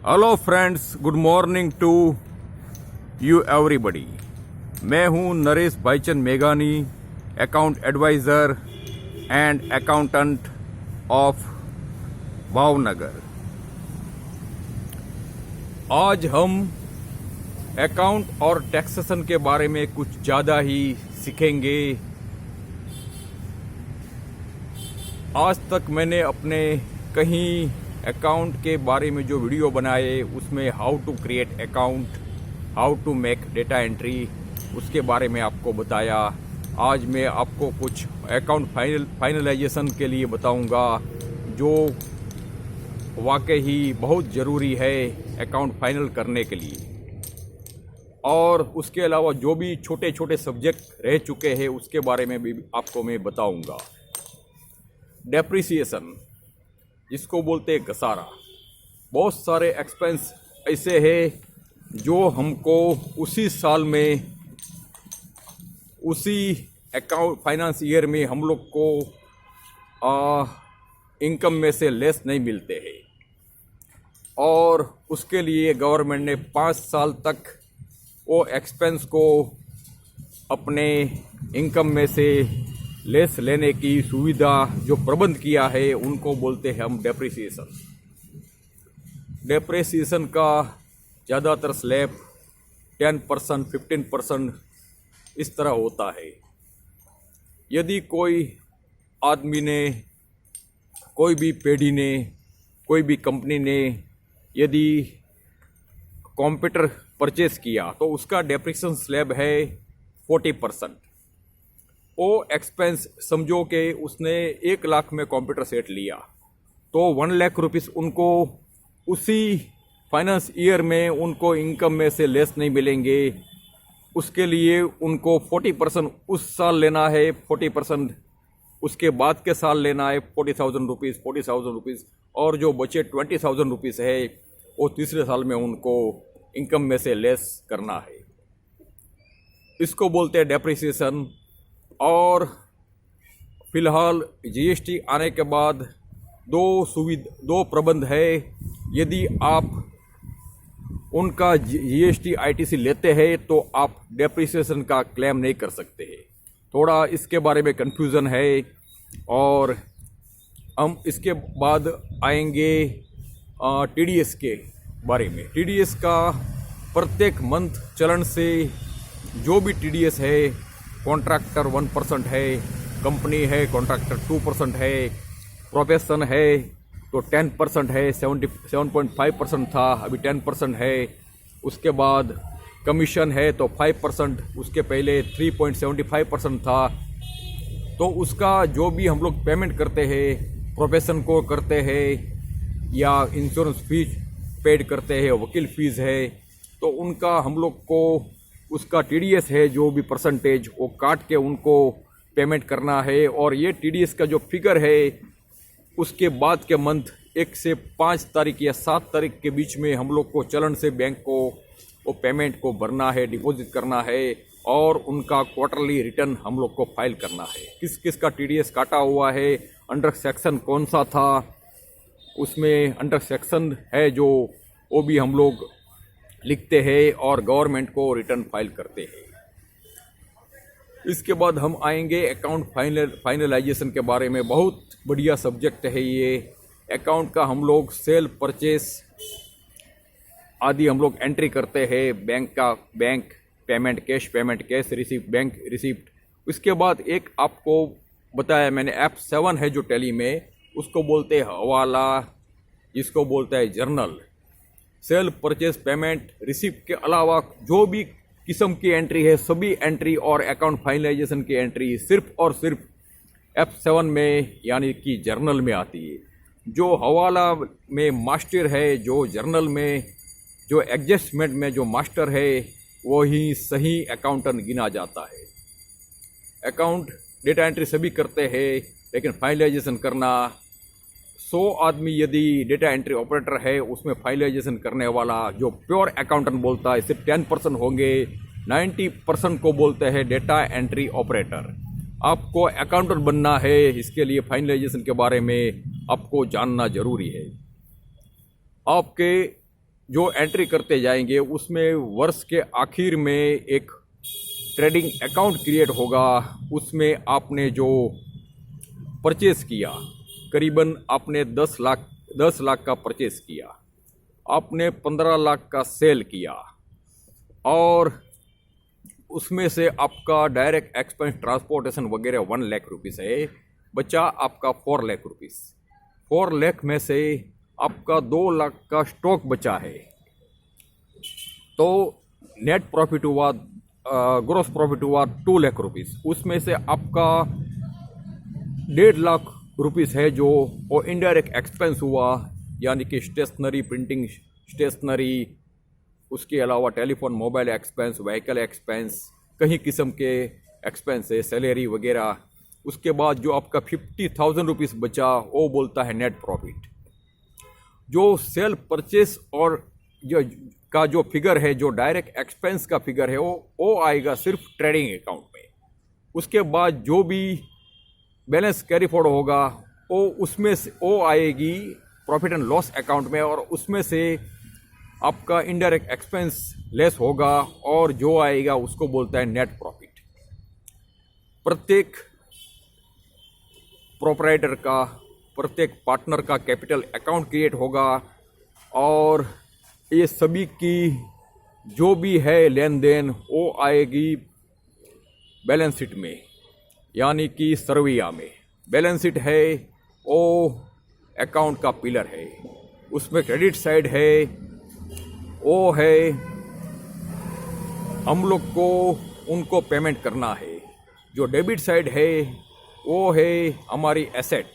Hello friends, good morning to you everybody. मैं हूं नरेश भाईचंद मेघानी, account adviser and accountant of Bhavnagar. आज हम अकाउंट और टैक्सेशन के बारे में कुछ ज़्यादा ही सीखेंगे। आज तक मैंने अपने कहीं अकाउंट के बारे में जो वीडियो बनाए उसमें how to create account, how to make data entry, उसके बारे में आपको बताया। आज मैं आपको कुछ अकाउंट फाइनलाइजेशन के लिए बताऊंगा जो वाकई ही बहुत ज़रूरी है अकाउंट फाइनल करने के लिए। और उसके अलावा जो भी छोटे छोटे सब्जेक्ट रह चुके हैं उसके बारे में भी आपको मैं बताऊंगा। डेप्रिसिएशन, जिसको बोलते हैं घसारा, बहुत सारे एक्सपेंस ऐसे हैं जो हमको उसी साल में, उसी अकाउंट फाइनेंस ईयर में हम लोग को इनकम में से लेस नहीं मिलते हैं, और उसके लिए गवर्नमेंट ने 5 साल तक वो एक्सपेंस को अपने इनकम में से लेस लेने की सुविधा जो प्रबंध किया है उनको बोलते हैं हम डेप्रिसिएशन। डेप्रिसिएशन का ज़्यादातर स्लैब 10%, 15% इस तरह होता है। यदि कोई आदमी ने, कोई भी पेढ़ी ने, कोई भी कंपनी ने यदि कंप्यूटर परचेस किया तो उसका डेप्रिसिएशन स्लैब है 40%। वो एक्सपेंस समझो कि उसने 1 लाख में कंप्यूटर सेट लिया तो 1 लाख रुपीस उनको उसी फाइनेंस ईयर में उनको इनकम में से लेस नहीं मिलेंगे। उसके लिए उनको 40% उस साल लेना है, 40% उसके बाद के साल लेना है, 40,000 रुपीज़, और जो बचे 20,000 रुपीज़ है वो तीसरे साल में उनको इनकम में से लेस करना है। इसको बोलते हैं डेप्रिसिएशन। और फिलहाल जीएसटी आने के बाद दो प्रबंध है। यदि आप उनका जीएसटी आईटीसी लेते हैं तो आप डेप्रिसिएशन का क्लेम नहीं कर सकते हैं। थोड़ा इसके बारे में कन्फ्यूज़न है। और हम इसके बाद आएंगे टीडीएस के बारे में। टीडीएस का प्रत्येक मंथ चलन से जो भी टीडीएस है, कॉन्ट्रैक्टर 1% है, कंपनी है कॉन्ट्रैक्टर 2% है, प्रोफेशन है तो 10% है, 7.5% था, अभी 10% है। उसके बाद कमीशन है तो 5%, उसके पहले 3.75% था। तो उसका जो भी हम लोग पेमेंट करते हैं, प्रोफेशन को करते हैं या इंश्योरेंस फीस पेड करते हैं, वकील फीस है, तो उनका हम लोग को उसका टीडीएस है जो भी परसेंटेज वो काट के उनको पेमेंट करना है। और ये टीडीएस का जो फिगर है उसके बाद के मंथ 1 से 5 तारीख या 7 तारीख के बीच में हम लोग को चलन से बैंक को वो पेमेंट को भरना है, डिपॉजिट करना है, और उनका क्वार्टरली रिटर्न हम लोग को फाइल करना है। किस किस का टीडीएस काटा हुआ है, अंडर सेक्शन कौन सा था, उसमें अंडर सेक्शन है जो वो भी हम लोग लिखते हैं और गवर्नमेंट को रिटर्न फाइल करते हैं। इसके बाद हम आएंगे अकाउंट फाइनलाइजेशन के बारे में। बहुत बढ़िया सब्जेक्ट है ये। अकाउंट का हम लोग सेल, परचेस आदि हम लोग एंट्री करते हैं। Bank payment, cash receipt, bank receipt. उसके बाद एक आपको बताया मैंने, F7 है जो टैली में, उसको बोलते हैं हवाला, जिसको बोलता है journal. Sale, purchase, payment, receipt के अलावा जो भी किस्म की एंट्री है, सभी एंट्री और अकाउंट फाइनलाइजेशन की एंट्री सिर्फ और सिर्फ F7 में यानी कि जर्नल में आती है। जो हवाला में मास्टर है, जो जर्नल में, जो एडजस्टमेंट में जो मास्टर है, वही सही अकाउंटेंट गिना जाता है। अकाउंट डेटा एंट्री सभी करते हैं, लेकिन फाइनलाइजेशन करना 100 आदमी यदि डेटा एंट्री ऑपरेटर है, उसमें फाइनलाइजेशन करने वाला जो प्योर अकाउंटेंट बोलता है सिर्फ 10% होंगे। 90% को बोलते हैं डेटा एंट्री ऑपरेटर। आपको अकाउंटेंट बनना है, इसके लिए फाइनलाइजेशन के बारे में आपको जानना जरूरी है। आपके जो एंट्री करते जाएंगे उसमें वर्ष के आखिर में एक ट्रेडिंग अकाउंट क्रिएट होगा। उसमें आपने जो परचेस किया, करीबन आपने 10 लाख का परचेस किया, आपने 15 लाख का सेल किया, और उसमें से आपका डायरेक्ट एक्सपेंस ट्रांसपोर्टेशन वगैरह 1 लाख रुपीस है, बचा आपका 4 लाख रुपीस। 4 लाख में से आपका 2 लाख का स्टॉक बचा है, तो नेट प्रॉफिट हुआ, ग्रॉस प्रॉफिट हुआ 2 लाख रुपीस। उसमें से आपका 1.5 लाख रुपीस है जो वो इनडायरेक्ट एक्सपेंस हुआ, यानी कि स्टेशनरी, प्रिंटिंग स्टेशनरी, उसके अलावा telephone mobile expense, vehicle expense, कहीं किस्म के एक्सपेंस है, सैलरी वगैरह। उसके बाद जो आपका 50,000 रुपीस बचा वो बोलता है नेट प्रॉफिट। जो सेल परचेस और जो फिगर है, जो डायरेक्ट एक्सपेंस का फिगर है, वो आएगा सिर्फ ट्रेडिंग अकाउंट में। उसके बाद जो भी बैलेंस कैरी फॉरवर्ड होगा उसमें से वो आएगी प्रॉफिट एंड लॉस अकाउंट में, और उसमें से आपका इनडायरेक्ट एक्सपेंस लेस होगा और जो आएगा उसको बोलता है नेट प्रॉफिट। प्रत्येक प्रोपराइटर का, प्रत्येक पार्टनर का कैपिटल अकाउंट क्रिएट होगा, और ये सभी की जो भी है लेन देन वो आएगी बैलेंस शीट में, यानी कि सर्विया में। बैलेंस शीट है वो अकाउंट का पिलर है, उसमें क्रेडिट साइड है, वो है हम लोग को उनको पेमेंट करना है। जो डेबिट साइड है वो है हमारी एसेट,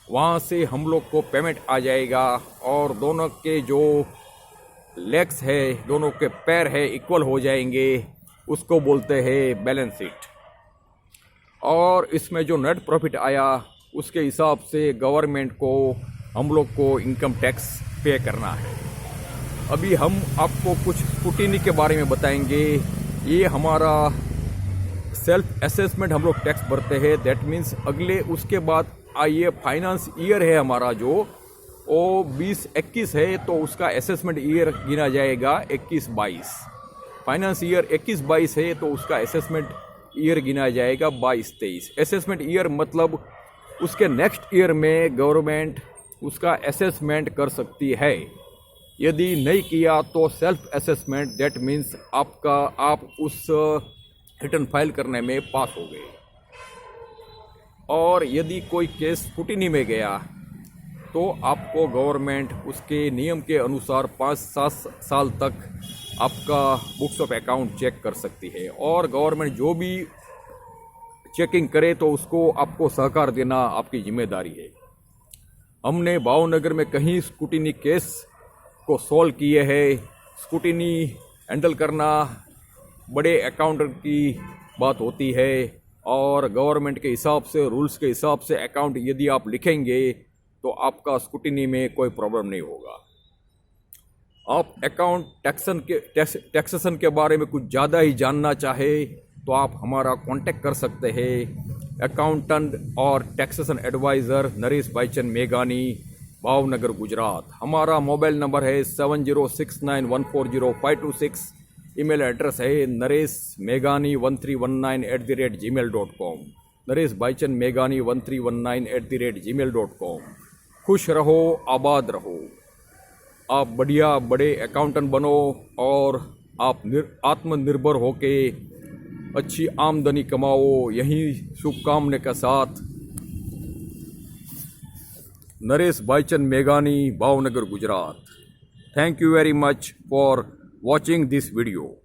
वहाँ से हम लोग को पेमेंट आ जाएगा, और दोनों के जो लेग्स है, दोनों के पैर है, इक्वल हो जाएंगे, उसको बोलते हैं बैलेंस शीट। और इसमें जो नेट प्रॉफिट आया उसके हिसाब से गवर्नमेंट को, हम लोग को इनकम टैक्स पे करना है। अभी हम आपको कुछ स्क्रूटिनी के बारे में बताएंगे। ये हमारा सेल्फ असेसमेंट हम लोग टैक्स भरते हैं, दैट मीन्स अगले उसके बाद ये फाइनेंस ईयर है हमारा जो वो 20-21 है, तो उसका असेसमेंट ईयर गिना जाएगा 21-22। फाइनेंस ईयर 21-22 है तो उसका असेसमेंट ईयर गिना जाएगा 22-23। असेसमेंट ईयर मतलब उसके नेक्स्ट ईयर में गवर्नमेंट उसका असेसमेंट कर सकती है। यदि नहीं किया तो सेल्फ असेसमेंट, दैट मीन्स आप उस रिटर्न फाइल करने में पास हो गए। और यदि कोई केस स्क्रूटिनी में गया तो आपको गवर्नमेंट उसके नियम के अनुसार 5-7 साल तक आपका बुक्स ऑफ अकाउंट चेक कर सकती है, और गवर्नमेंट जो भी चेकिंग करे तो उसको आपको सहकार देना आपकी जिम्मेदारी है। हमने भावनगर में कहीं स्क्रूटिनी केस को सॉल्व किए हैं। स्क्रूटिनी हैंडल करना बड़े अकाउंटेंट की बात होती है, और गवर्नमेंट के हिसाब से, रूल्स के हिसाब से अकाउंट यदि आप लिखेंगे तो आपका स्क्रूटिनी में कोई प्रॉब्लम नहीं होगा। आप अकाउंट टैक्सेशन के बारे में कुछ ज़्यादा ही जानना चाहे तो आप हमारा कांटेक्ट कर सकते हैं। अकाउंटेंट और टैक्सेशन एडवाइज़र नरेश भाईचंद मेघानी, भावनगर, गुजरात। हमारा मोबाइल नंबर है 7069140526। ईमेल एड्रेस है naresh-meghani1319@gmail.com, नरेश भाईचंद मेघानी 1319@gmail.com। खुश रहो, आबाद रहो। आप बढ़िया बड़े अकाउंटेंट बनो और आप आत्मनिर्भर होके अच्छी आमदनी कमाओ। यही शुभकामना के साथ Naresh Bhaichand मेघानी, Bhavnagar, Gujarat. Thank you very much for watching this video.